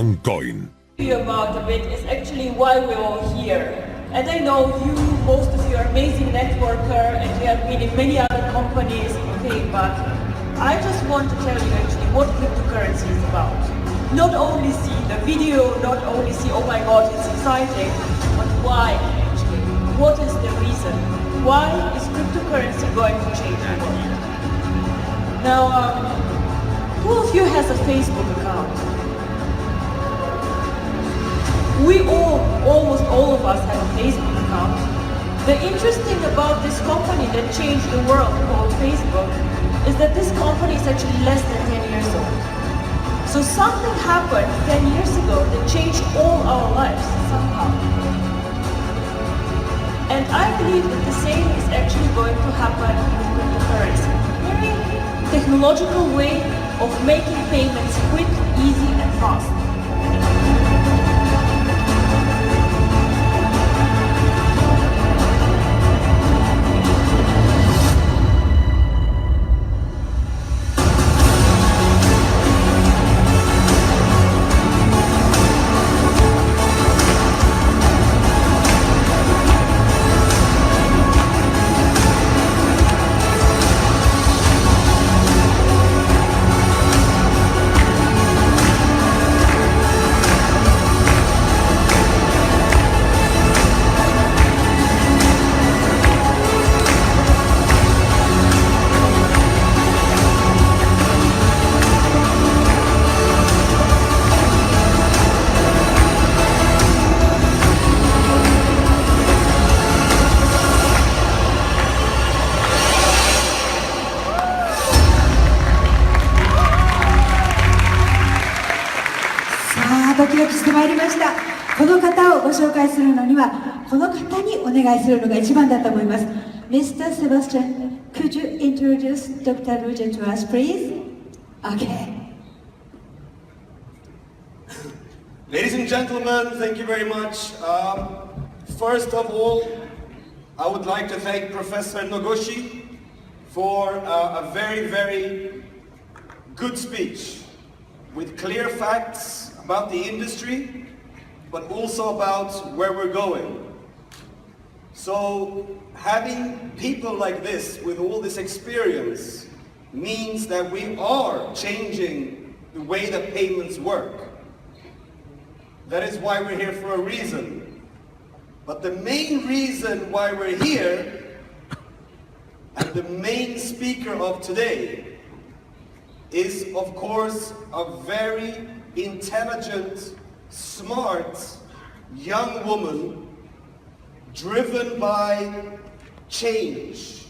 OneCoin. About a bit is actually why we're all here. And I know you, most of you are amazing networker and you have been in many other companies, okay, but I just want to tell you actually what cryptocurrency is about. Not only see the video, not only see, oh my god, it's exciting, but why actually? What is the reason? Why is cryptocurrency going to change the world? Now, who of you has a Facebook account? We all, almost all of us have a Facebook account. The interesting about this company that changed the world called Facebook is that this company is actually less than 10 years old. So something happened 10 years ago that changed all our lives somehow. And I believe that the same is actually going to happen with cryptocurrency. Very technological way of making payments quick, easy and fast.ドキドキしてまいりました。この方をご紹介するのにはこの方にお願いするのが一番だと思います。 Mr. Sebastian, could you introduce Dr. Ruja to us, please? Okay. Ladies and gentlemen, thank you very much. First of all, I would like to thank Professor Nogoshi for a very, very good speech with clear facts about the industry, but also about where we're going. So having people like this with all this experience means that we are changing the way that payments work. That is why we're here for a reason. But the main reason why we're here, and the main speaker of today, is of course a very intelligent, smart, young woman driven by change,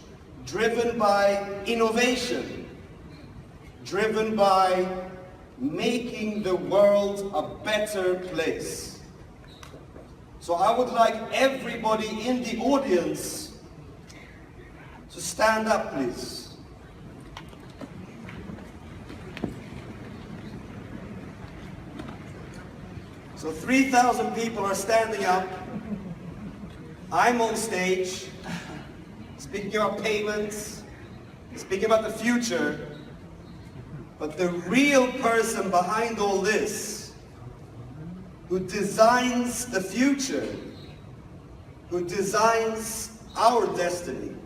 driven by innovation, driven by making the world a better place. So I would like everybody in the audience to stand up, please. So 3,000 people are standing up. I'm on stage, speaking about payments, speaking about the future, but the real person behind all this, who designs the future, who designs our destiny,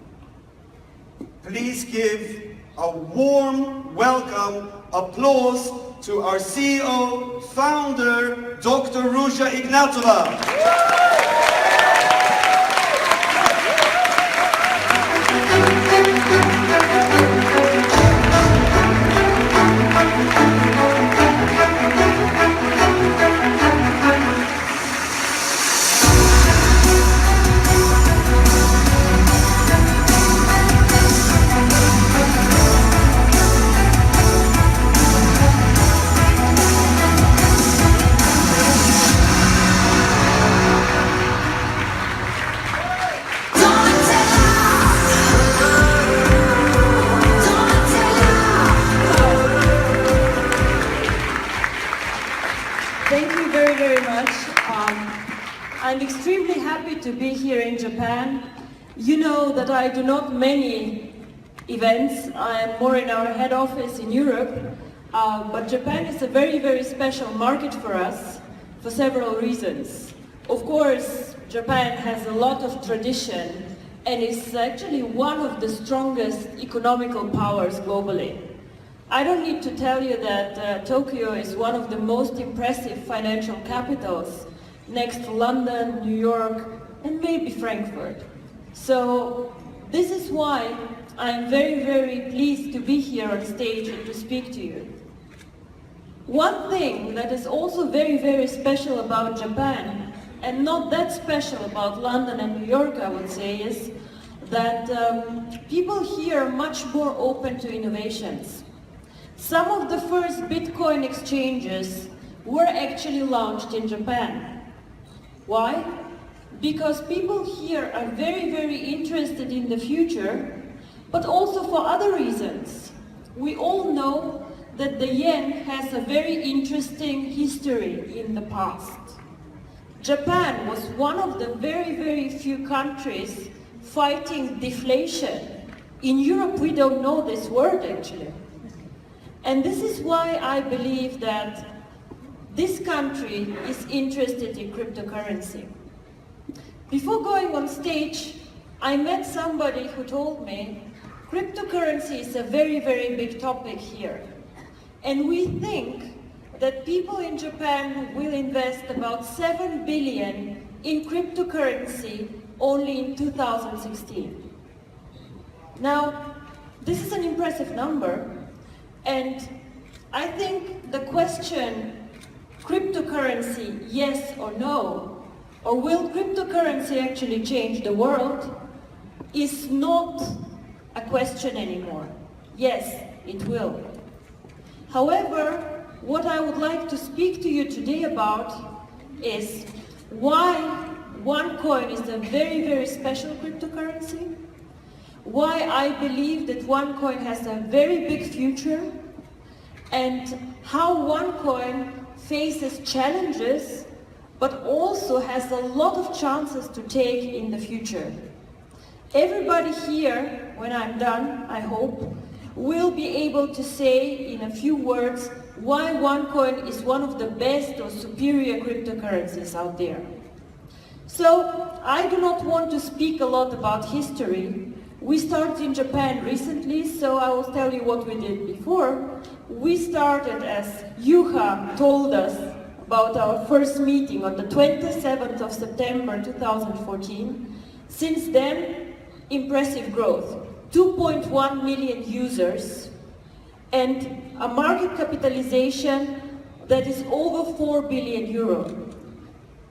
please give a warm welcome, applause to our CEO, founder, Dr. Ruja Ignatova. I'm extremely happy to be here in Japan. You know that I do not many events. I am more in our head office in Europe. But Japan is a very, very special market for us for several reasons. Of course, Japan has a lot of tradition and is actually one of the strongest economical powers globally. I don't need to tell you that Tokyo is one of the most impressive financial capitals next to London, New York, and maybe Frankfurt. So this is why I'm very, very pleased to be here on stage and to speak to you. One thing that is also very, very special about Japan, and not that special about London and New York, I would say, is that people here are much more open to innovations. Some of the first Bitcoin exchanges were actually launched in Japan. Why? Because people here are very, very interested in the future, but also for other reasons. We all know that the yen has a very interesting history in the past. Japan was one of the very, very few countries fighting deflation. In Europe, we don't know this word actually. And this is why I believe that this country is interested in cryptocurrency. Before going on stage, I met somebody who told me cryptocurrency is a very, very big topic here. And we think that people in Japan will invest about 7 billion in cryptocurrency only in 2016. Now, this is an impressive number, and I think the question, cryptocurrency, yes or no, or will cryptocurrency actually change the world, is not a question anymore. Yes, it will. However, what I would like to speak to you today about is why OneCoin is a very, very special cryptocurrency, why I believe that OneCoin has a very big future, and how OneCoin faces challenges but also has a lot of chances to take in the future. Everybody here, when I'm done, I hope, will be able to say in a few words why OneCoin is one of the best or superior cryptocurrencies out there. So, I do not want to speak a lot about history. We started in Japan recently, so I will tell you what we did before. We started, as Yuha told us, about our first meeting on the 27th of September 2014. Since then, impressive growth. 2.1 million users and a market capitalization that is over 4 billion euro.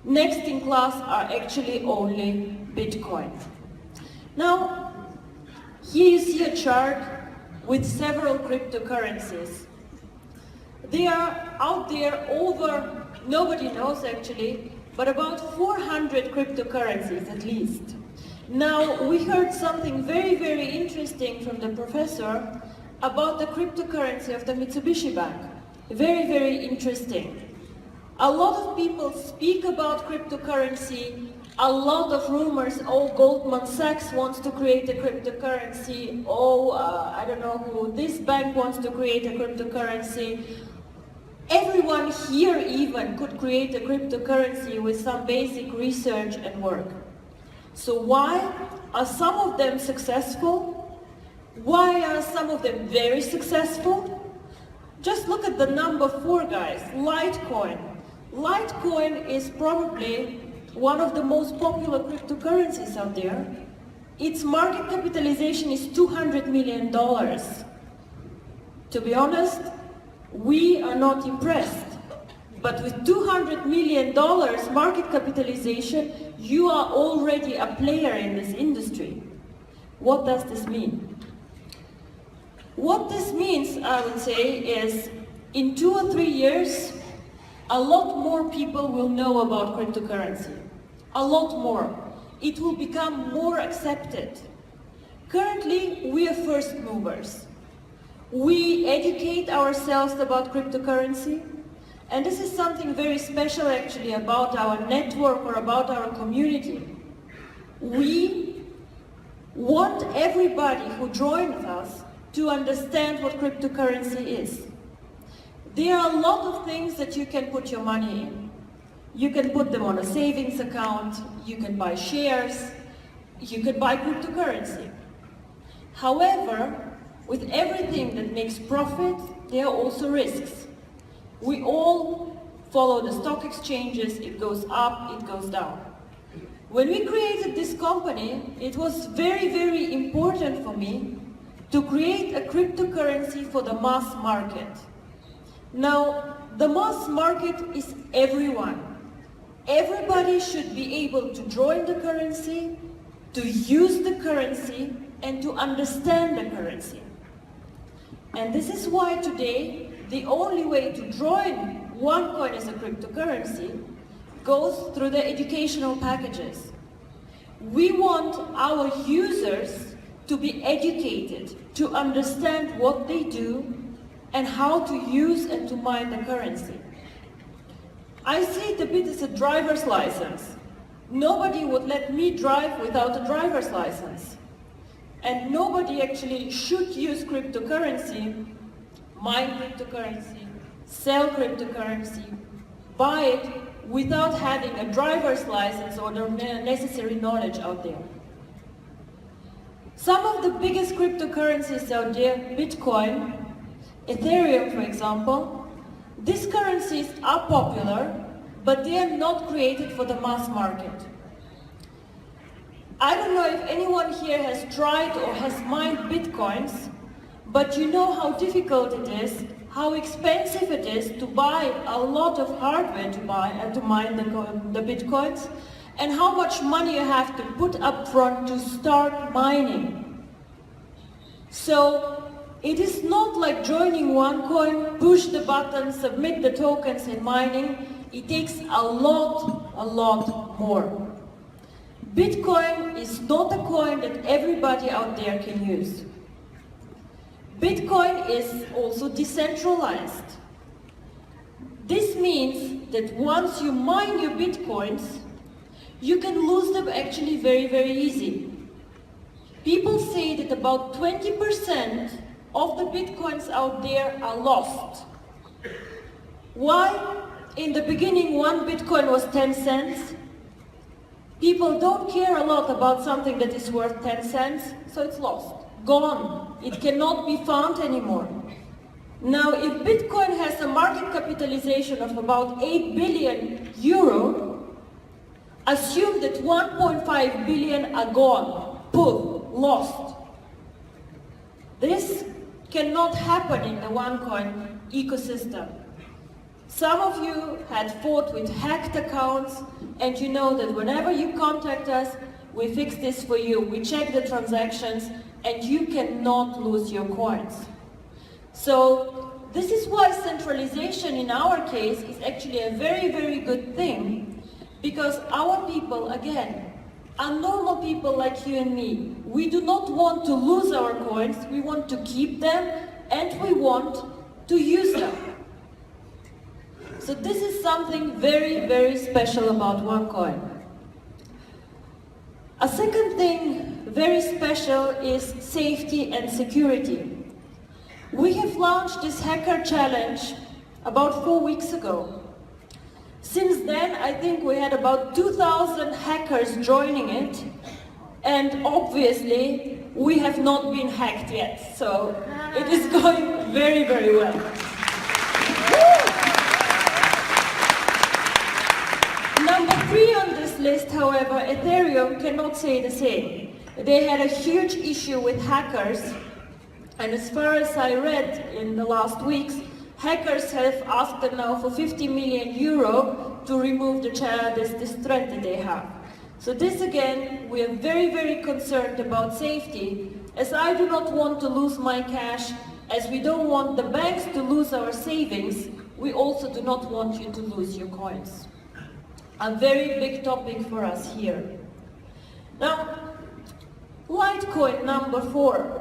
Next in class are actually only Bitcoin. Now, here you see a chart with several cryptocurrencies. They are out there over, nobody knows actually, but about 400 cryptocurrencies at least. Now, we heard something very, very interesting from the professor about the cryptocurrency of the Mitsubishi Bank. Very, very interesting. A lot of people speak about cryptocurrency, a lot of rumors, oh, Goldman Sachs wants to create a cryptocurrency, oh, I don't know who, this bank wants to create a cryptocurrency. Everyone here even could create a cryptocurrency with some basic research and work. So why are some of them successful? Why are some of them very successful? Just look at the number 4, guys, Litecoin. Litecoin is probably one of the most popular cryptocurrencies out there. Its market capitalization is $200 million. To be honest, we are not impressed. But with $200 million market capitalization, you are already a player in this industry. What does this mean? What this means, I would say, is in 2 or 3 years, a lot more people will know about cryptocurrency. A lot more. It will become more accepted. Currently, we are first movers. We educate ourselves about cryptocurrency, and this is something very special actually about our network or about our community. We want everybody who joins us to understand what cryptocurrency is. There are a lot of things that you can put your money in. You can put them on a savings account, you can buy shares, you can buy cryptocurrency. However, with everything that makes profit, there are also risks. We all follow the stock exchanges, it goes up, it goes down. When we created this company, it was very, very important for me to create a cryptocurrency for the mass market. Now, the mass market is everyone. Everybody should be able to join the currency, to use the currency, and to understand the currency. And this is why today, the only way to join OneCoin as a cryptocurrency goes through the educational packages. We want our users to be educated, to understand what they do and how to use and to mine the currency. I see it a bit as a driver's license. Nobody would let me drive without a driver's license. And nobody actually should use cryptocurrency, mine cryptocurrency, sell cryptocurrency, buy it without having a driver's license or the necessary knowledge out there. Some of the biggest cryptocurrencies out there, Bitcoin, Ethereum for example, these currencies are popular, but they are not created for the mass market. I don't know if anyone here has tried or has mined Bitcoins, but you know how difficult it is, how expensive it is to buy a lot of hardware to mine the Bitcoins, and how much money you have to put up front to start mining. So, it is not like joining OneCoin, push the button, submit the tokens and mining. It takes a lot more. Bitcoin is not a coin that everybody out there can use. Bitcoin is also decentralized. This means that once you mine your Bitcoins, you can lose them actually very, very easy. People say that about 20% of the Bitcoins out there are lost. Why? In the beginning, one Bitcoin was 10 cents. People don't care a lot about something that is worth 10 cents, so it's lost, gone. It cannot be found anymore. Now, if Bitcoin has a market capitalization of about 8 billion euro, assume that 1.5 billion are gone, lost. This cannot happen in the OneCoin ecosystem. Some of you had fought with hacked accounts, and you know that whenever you contact us, we fix this for you, we check the transactions, and you cannot lose your coins. So this is why centralization in our case is actually a very, very good thing, because our people, again, are normal people like you and me. We do not want to lose our coins, we want to keep them, and we want to use them. So this is something very, very special about OneCoin. A second thing very special is safety and security. We have launched this hacker challenge about 4 weeks ago. Since then, I think we had about 2,000 hackers joining it, and obviously we have not been hacked yet, so it is going very, very well. Number 3 on this list, however, Ethereum cannot say the same. They had a huge issue with hackers, and as far as I read in the last weeks, hackers have asked them now for 50 million euro to remove this threat that they have. So this again, we are very, very concerned about safety, as I do not want to lose my cash, as we don't want the banks to lose our savings, we also do not want you to lose your coins. A very big topic for us here. Now, Litecoin number 4.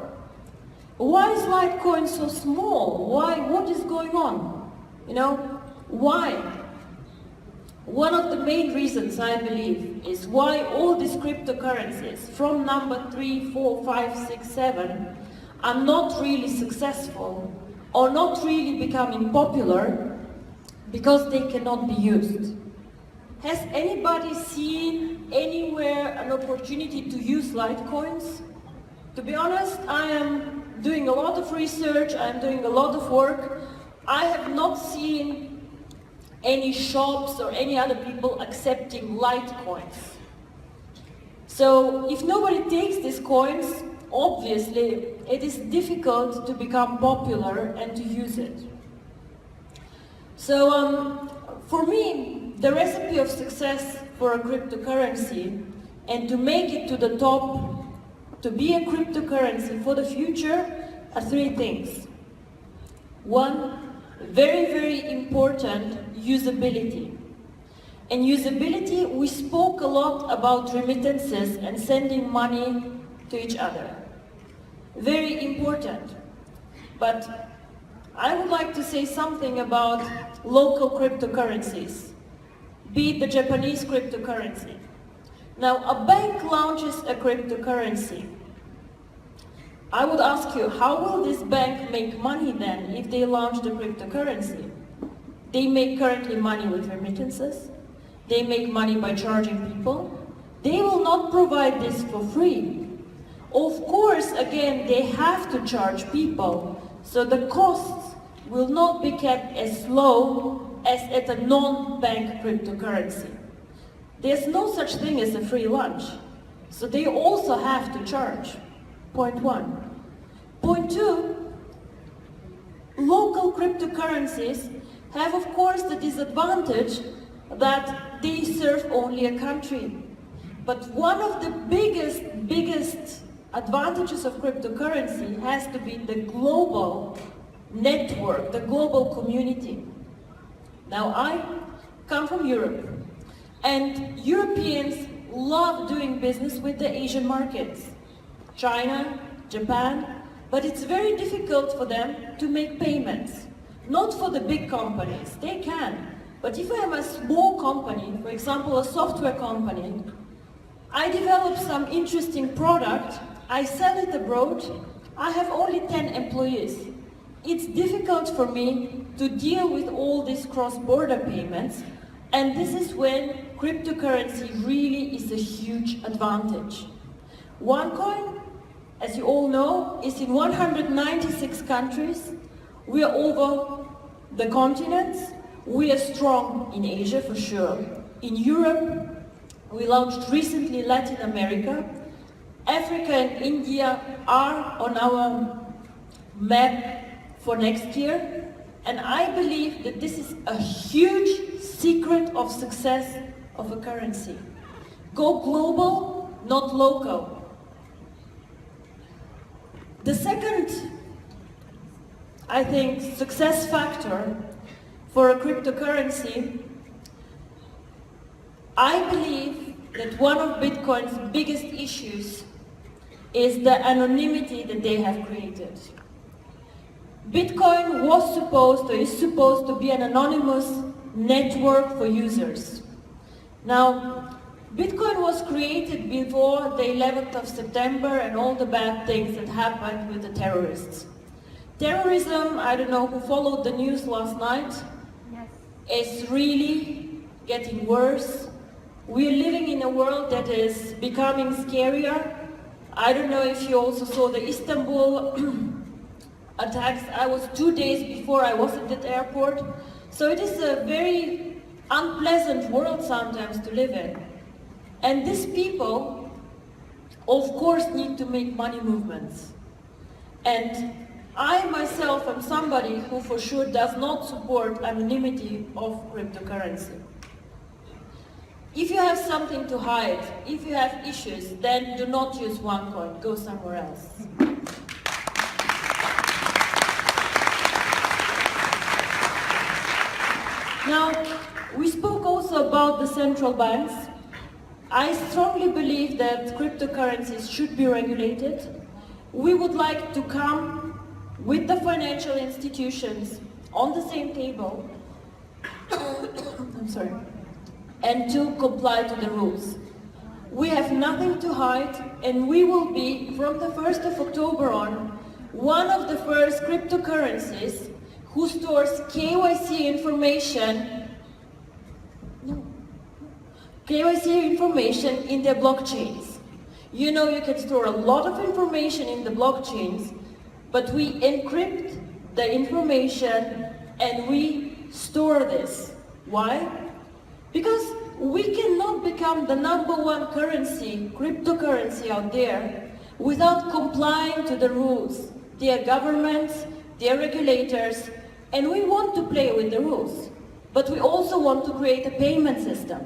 Why is Litecoin so small? What is going on? You know, why? One of the main reasons, I believe, is why all these cryptocurrencies, from number 3, 4, 5, 6, 7, are not really successful, or not really becoming popular because they cannot be used. Has anybody seen anywhere an opportunity to use Litecoins? To be honest, I am doing a lot of research, I am doing a lot of work. I have not seen any shops or any other people accepting Litecoins. So if nobody takes these coins, obviously it is difficult to become popular and to use it. So for me, the recipe of success for a cryptocurrency and to make it to the top, to be a cryptocurrency for the future, are three things. One, very, very important, usability. And usability, we spoke a lot about remittances and sending money to each other. Very important. But I would like to say something about local cryptocurrencies, be it the Japanese cryptocurrency. Now, a bank launches a cryptocurrency. I would ask you, how will this bank make money then if they launch the cryptocurrency? They make currently money with remittances. They make money by charging people. They will not provide this for free. Of course, again, they have to charge people, so the costs will not be kept as low as at a non-bank cryptocurrency. There's no such thing as a free lunch, so they also have to charge. Point one. Point two, local cryptocurrencies have, of course, the disadvantage that they serve only a country. But one of the biggest advantages of cryptocurrency has to be the global network, the global community. Now, I come from Europe, and Europeans love doing business with the Asian markets, China, Japan, but it's very difficult for them to make payments. Not for the big companies, they can. But if I am a small company, for example, a software company, I develop some interesting product, I sell it abroad, I have only 10 employees. It's difficult for me to deal with all these cross-border payments, and this is when cryptocurrency really is a huge advantage. OneCoin, as you all know, is in 196 countries. We are over the continents. We are strong in Asia for sure. In Europe, we launched recently Latin America. Africa and India are on our map for next year. And I believe that this is a huge secret of success of a currency. Go global, not local. The second, I think, success factor for a cryptocurrency, I believe that one of Bitcoin's biggest issues is the anonymity that they have created. Bitcoin was supposed, or is supposed to be an anonymous network for users. Now, Bitcoin was created before the 11th of September and all the bad things that happened with the terrorists. Terrorism, I don't know who followed the news last night, is really getting worse. We're living in a world that is becoming scarier. I don't know if you also saw the Istanbul attacks. I was 2 days before I was at that airport. So it is a very unpleasant world sometimes to live in. And these people, of course, need to make money movements. And I myself am somebody who for sure does not support anonymity of cryptocurrency. If you have something to hide, if you have issues, then do not use OneCoin, go somewhere else. Now, we spoke also about the central banks. I strongly believe that cryptocurrencies should be regulated. We would like to come with the financial institutions on the same table I'm sorry, and to comply to the rules. We have nothing to hide, and we will be, from the 1st of October on, one of the first cryptocurrencies who stores KYC information in their blockchains. You know, you can store a lot of information in the blockchains, but we encrypt the information and we store this. Why? Because we cannot become the #1 currency, cryptocurrency out there, without complying to the rules. Their governments, their regulators, and we want to play with the rules. But we also want to create a payment system.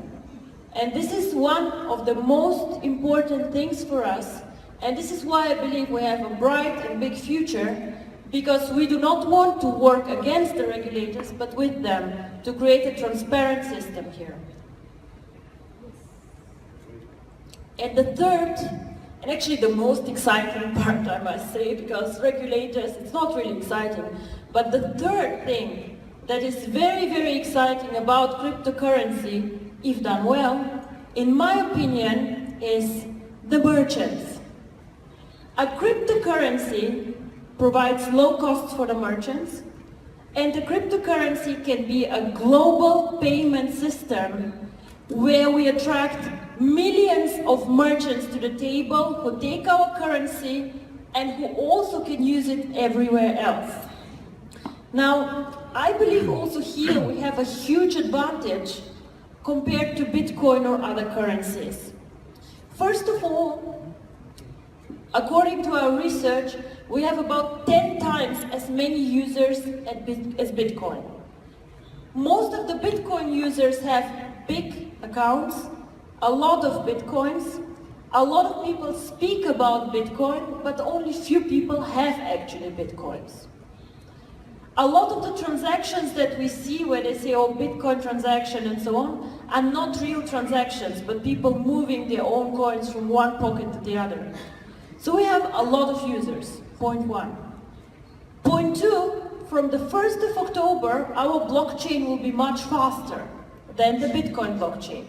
And this is one of the most important things for us. And this is why I believe we have a bright and big future, because we do not want to work against the regulators, but with them, to create a transparent system here. And the third, and actually the most exciting part, I must say, because regulators, it's not really exciting, but the third thing that is very, very exciting about cryptocurrency, if done well, in my opinion, is the merchants. A cryptocurrency provides low costs for the merchants, and the cryptocurrency can be a global payment system where we attract millions of merchants to the table who take our currency and who also can use it everywhere else. Now, I believe also here we have a huge advantage compared to Bitcoin or other currencies. First of all, according to our research, we have about 10 times as many users as Bitcoin. Most of the Bitcoin users have big accounts, a lot of Bitcoins. A lot of people speak about Bitcoin, but only few people have actually Bitcoins. A lot of the transactions that we see where they say, oh, Bitcoin transaction and so on, are not real transactions, but people moving their own coins from one pocket to the other. So we have a lot of users, point one. Point two, from the 1st of October, our blockchain will be much faster than the Bitcoin blockchain.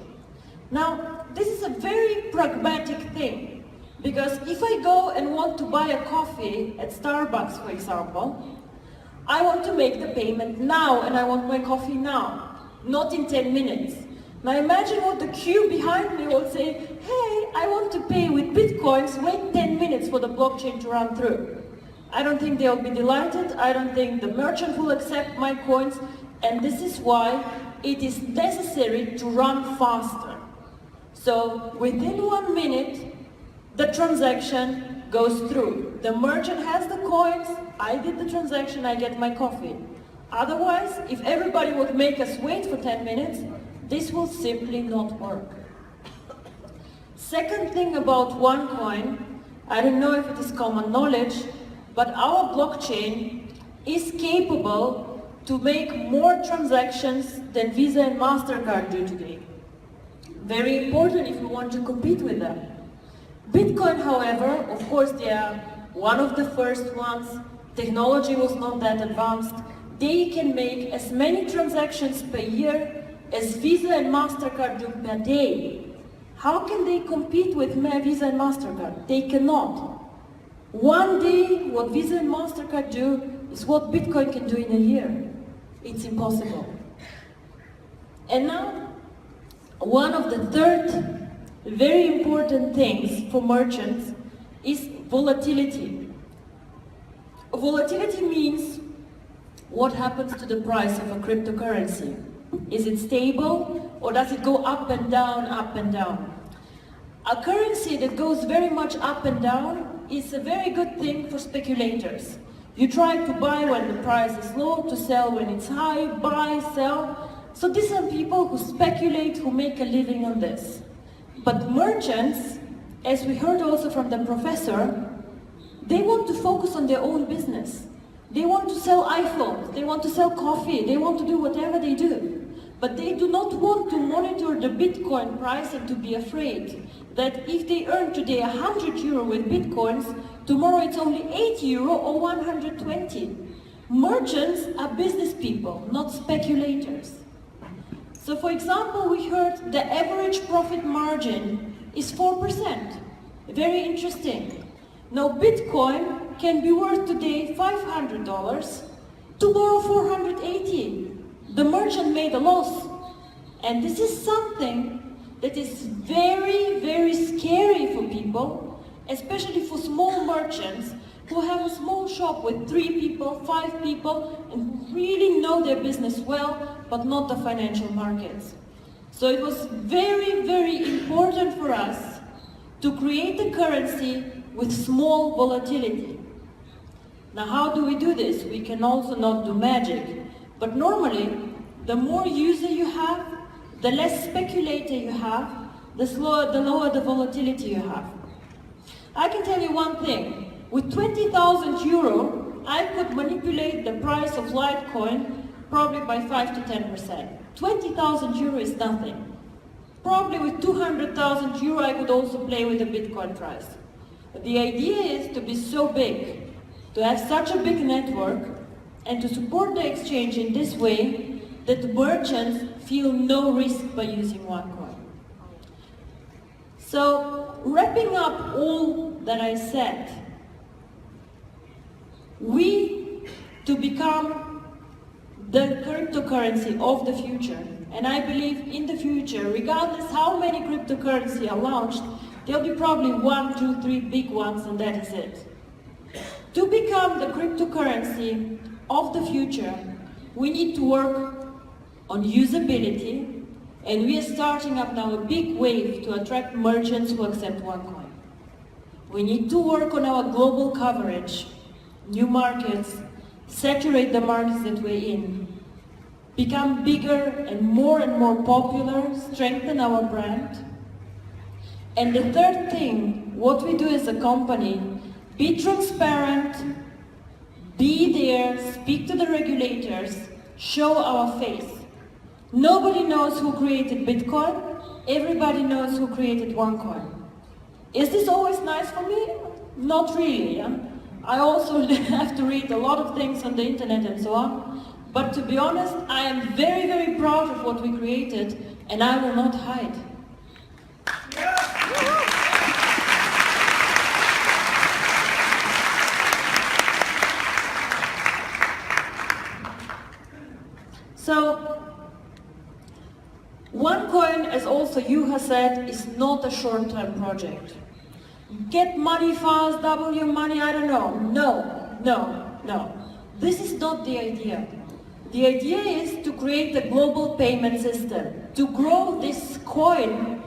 Now, this is a very pragmatic thing, because if I go and want to buy a coffee at Starbucks, for example, I want to make the payment now and I want my coffee now, not in 10 minutes. Now imagine what the queue behind me will say, hey, I want to pay with Bitcoins, wait 10 minutes for the blockchain to run through. I don't think they'll be delighted, I don't think the merchant will accept my coins, and this is why it is necessary to run faster. So within 1 minute, the transaction goes through. The merchant has the coins, I did the transaction, I get my coffee. Otherwise, if everybody would make us wait for 10 minutes, this will simply not work. Second thing about OneCoin, I don't know if it is common knowledge, but our blockchain is capable to make more transactions than Visa and MasterCard do today. Very important if we want to compete with them. Bitcoin, however, of course they are one of the first ones, technology was not that advanced, they can make as many transactions per year as Visa and MasterCard do per day. How can they compete with Visa and MasterCard? They cannot. One day, what Visa and MasterCard do is what Bitcoin can do in a year. It's impossible. And now, one of the third very important things for merchants is volatility. Volatility means what happens to the price of a cryptocurrency. Is it stable or does it go up and down, up and down? A currency that goes very much up and down is a very good thing for speculators. You try to buy when the price is low, to sell when it's high, buy, sell. So these are people who speculate, who make a living on this. But merchants, as we heard also from the professor, they want to focus on their own business. They want to sell iPhones, they want to sell coffee, they want to do whatever they do. But they do not want to monitor the Bitcoin price and to be afraid that if they earn today €100 with Bitcoins, tomorrow it's only €8 or 120. Merchants are business people, not speculators. So for example, we heard the average profit margin is 4%. Very interesting. Now Bitcoin can be worth today $500, Tomorrow 480. The merchant made a loss. And this is something that is very, very scary for people, especially for small merchants who have a small shop with 3 people, 5 people, and really know their business well, but not the financial markets. So it was very, very important for us to create a currency with small volatility. Now, how do we do this? We can also not do magic, but normally, the more user you have, the less speculator you have, the lower the volatility you have. I can tell you one thing. With 20,000 euro, I could manipulate the price of Litecoin probably by 5 to 10%. 20,000 euro is nothing. Probably with 200,000 euro, I could also play with the Bitcoin price. But the idea is to be so big, to have such a big network, and to support the exchange in this way that the merchants feel no risk by using OneCoin. So, wrapping up all that I said, to become the cryptocurrency of the future, and I believe in the future, regardless how many cryptocurrencies are launched, there'll be probably 1, 2, 3 big ones, and that is it. To become the cryptocurrency of the future, we need to work on usability, and we are starting up now a big wave to attract merchants who accept OneCoin. We need to work on our global coverage, new markets, saturate the markets that we're in, become bigger and more popular, strengthen our brand. And the third thing, what we do as a company, be transparent, be there, speak to the regulators, show our face. Nobody knows who created Bitcoin, everybody knows who created OneCoin. Is this always nice for me? Not really. Yeah? I also have to read a lot of things on the internet and so on, but to be honest, I am very, very proud of what we created, and I will not hide. So, OneCoin, as also you have said, is not a short-term project. Get money fast, double your money, I don't know. No. This is not the idea. The idea is to create a global payment system, to grow this coin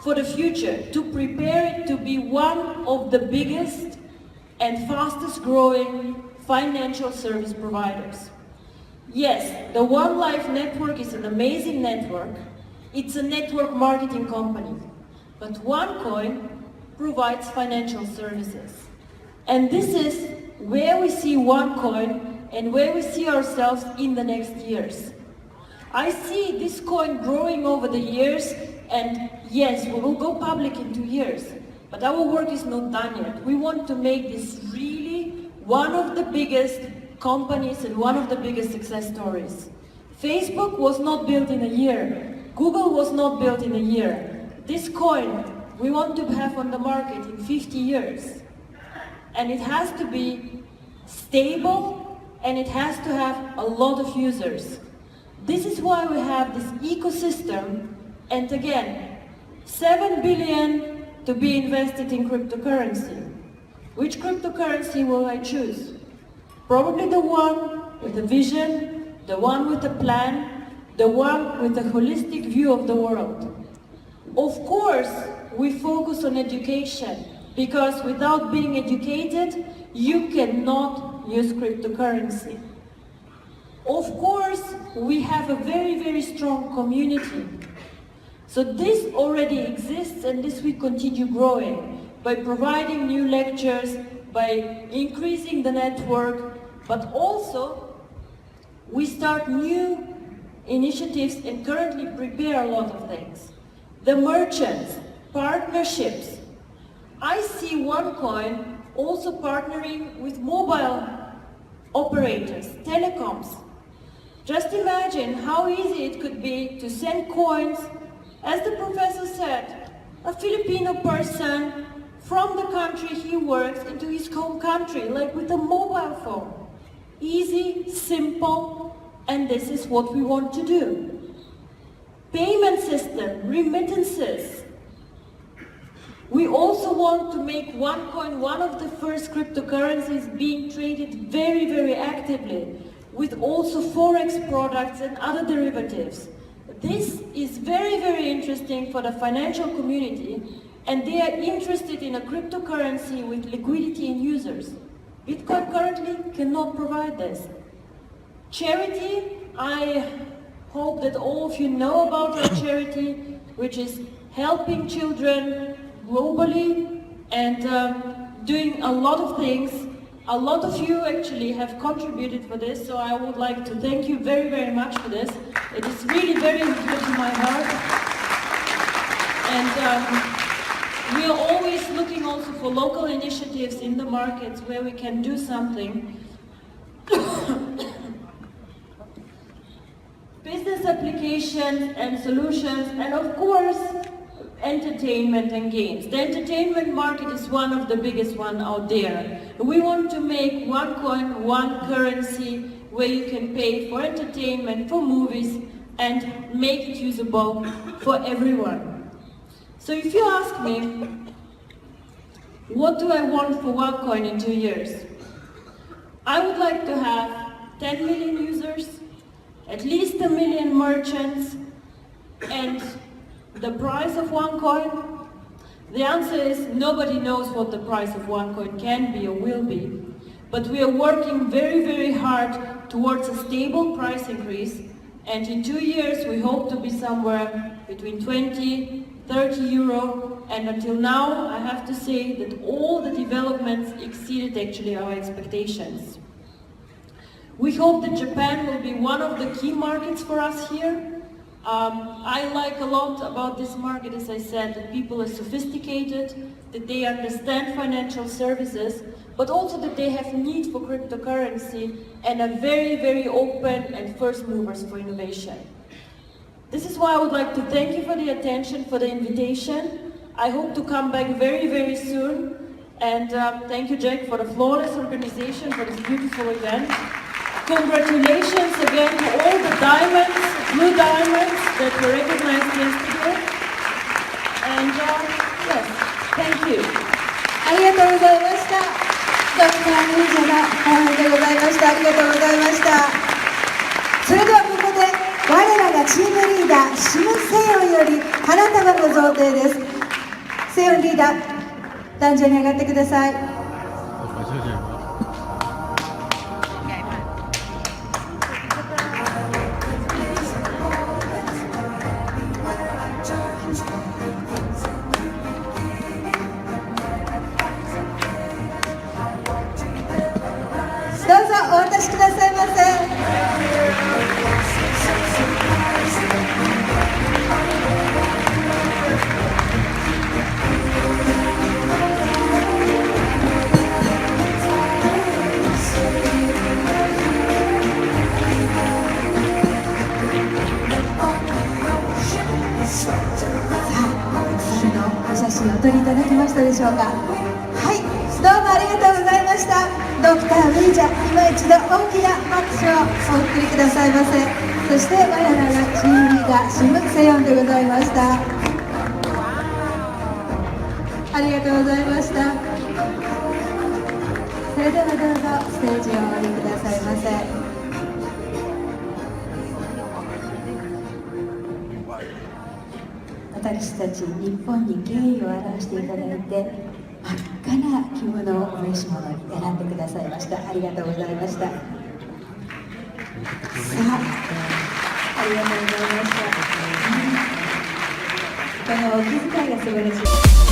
for the future, to prepare it to be one of the biggest and fastest growing financial service providers. Yes, the OneLife network is an amazing network. It's a network marketing company. But OneCoin provides financial services. And this is where we see OneCoin and where we see ourselves in the next years. I see this coin growing over the years, and yes, we will go public in 2 years. But our work is not done yet. We want to make this really one of the biggest companies and one of the biggest success stories. Facebook was not built in a year. Google was not built in a year. This coin we want to have on the market in 50 years. And it has to be stable, and it has to have a lot of users. This is why we have this ecosystem, and again, 7 billion to be invested in cryptocurrency. Which cryptocurrency will I choose? Probably the one with a vision, the one with a plan, the one with a holistic view of the world. Of course, we focus on education, because without being educated, you cannot use cryptocurrency. Of course, we have a very, very strong community. So this already exists, and this will continue growing by providing new lectures, by increasing the network, but also we start new initiatives and currently prepare a lot of things. The merchants, partnerships. I see OneCoin also partnering with mobile operators, telecoms. Just imagine how easy it could be to send coins, as the professor said, a Filipino person from the country he works into his home country, like with a mobile phone. Easy, simple, and this is what we want to do. Payment system, remittances. We also want to make OneCoin one of the first cryptocurrencies being traded very, very actively, with also Forex products and other derivatives. This is very, very interesting for the financial community, and they are interested in a cryptocurrency with liquidity and users. Bitcoin currently cannot provide this. Charity, I hope that all of you know about our charity, which is helping children globally and doing a lot of things. A lot of you actually have contributed for this, so I would like to thank you very, very much for this. It is really very dear to my heart. And we are always looking also for local initiatives in the markets where we can do something. Business applications and solutions, and of course, entertainment and games. The entertainment market is one of the biggest ones out there. We want to make OneCoin one currency where you can pay for entertainment, for movies, and make it usable for everyone. So if you ask me, what do I want for OneCoin in 2 years? I would like to have 10 million users, at least 1 million merchants, and the price of OneCoin? The answer is nobody knows what the price of OneCoin can be or will be. But we are working very, very hard towards a stable price increase. And in 2 years, we hope to be somewhere between 20, 30 euro. And until now, I have to say that all the developments exceeded actually our expectations. We hope that Japan will be one of the key markets for us here. I like a lot about this market, as I said, that people are sophisticated, that they understand financial services, but also that they have need for cryptocurrency and are very, very open and first movers for innovation. This is why I would like to thank you for the attention, for the invitation. I hope to come back very, very soon. And thank you, Jack, for the flawless organization for this beautiful event. Congratulations again to all the diamonds, blue diamonds that were recognized yesterday. And yes, thank you. ありがとうございました。ドクター・ルージャが大変でございました。ありがとうございました。それではここで我らがチームリーダーシム・セヨンより花束の贈呈です。セヨンリーダー、壇上に上がってください。お渡しくださいませ。さあ、お写真お撮りいただけましたでしょうか。はい、どうもありがとうございました。ドクター・ルージャ、今一度大きな拍手をお送りくださいませ。そして我らがチームリーダーシム・セヨンでございました。ありがとうございました。それではどうぞステージをお降りくださいませ。私たち日本に敬意を表していただいて、真っ赤な着物をお召し物に選んでくださいました。ありがとうございました。さあ、ありがとうございました。このお気遣いが素晴らしい。